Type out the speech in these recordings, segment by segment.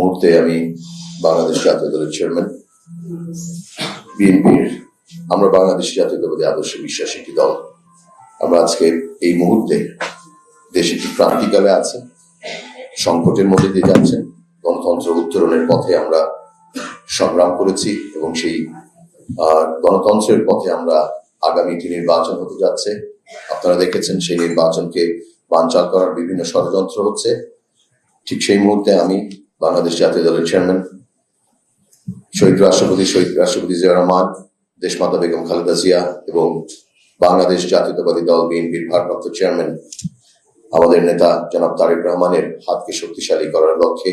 মুহূর্তে আমি বাংলাদেশ জাতীয় দলের চেয়ারম্যান। বিএনপির আমরা বাংলাদেশ জাতীয়তাবাদী আদর্শে বিশ্বাসী একটি দল। আমরা আজকে এই মুহূর্তে দেশ একটি ক্রান্তিকালে আছে, সংকটের মধ্যে দিয়ে যাচ্ছেন। গণতন্ত্র উত্তরণের পথে আমরা সংগ্রাম করেছি এবং সেই গণতন্ত্রের পথে আমরা আগামী একটি নির্বাচন হতে যাচ্ছে। আপনারা দেখেছেন সেই নির্বাচনকে বানচাল করার বিভিন্ন ষড়যন্ত্র হচ্ছে। ঠিক সেই মুহূর্তে আমি বাংলাদেশ জাতীয় দলের চেয়ারম্যান শহীদ রাষ্ট্রপতি জিয়া রহমান, দেশমাতা বেগম খালেদা জিয়া এবং বাংলাদেশ জাতীয়তাবাদী দল বিএনপির ভারপ্রাপ্ত চেয়ারম্যান আমাদের নেতা জনাব তারেক রহমানের হাতকে শক্তিশালী করার লক্ষ্যে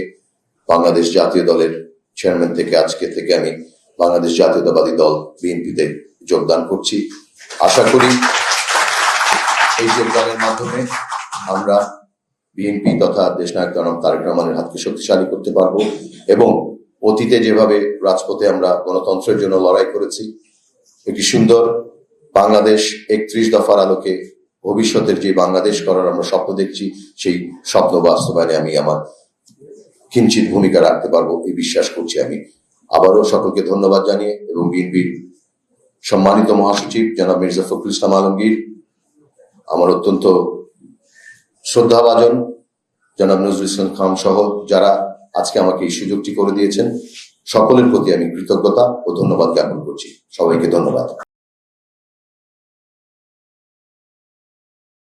বাংলাদেশ জাতীয় দলের চেয়ারম্যান থেকে আজকে থেকে আমি বাংলাদেশ জাতীয়তাবাদী দল বিএনপিতে যোগদান করছি। আশা করি এই যোগদানের মাধ্যমে আমরা বিএনপি তথা দেশনায়ক জনাব তারেক রহমানের হাতকে শক্তিশালী করতে পারবো এবং অতীতে যেভাবে রাজপথে আমরা গণতন্ত্রের জন্য লড়াই করেছি, একটি সুন্দর বাংলাদেশ 31 দফার আলোকে ভবিষ্যতের যে বাংলাদেশ করার আমরা স্বপ্ন দেখছি, সেই স্বপ্ন বাস্তবায়নে আমি আমার কিঞ্চিত ভূমিকা রাখতে পারবো এই বিশ্বাস করছি। আমি আবারও সকলকে ধন্যবাদ জানিয়ে এবং বিএনপির সম্মানিত মহাসচিব জনাব মির্জা ফখরুল ইসলাম আলমগীর, আমার অত্যন্ত শ্রদ্ধাভাজন জনাব নজরুল ইসলাম খান সহ যারা আজকে আমাকে এই সুযোগটি করে দিয়েছেন, সকলের প্রতি আমি কৃতজ্ঞতা ও ধন্যবাদ জ্ঞাপন করছি। সবাইকে ধন্যবাদ।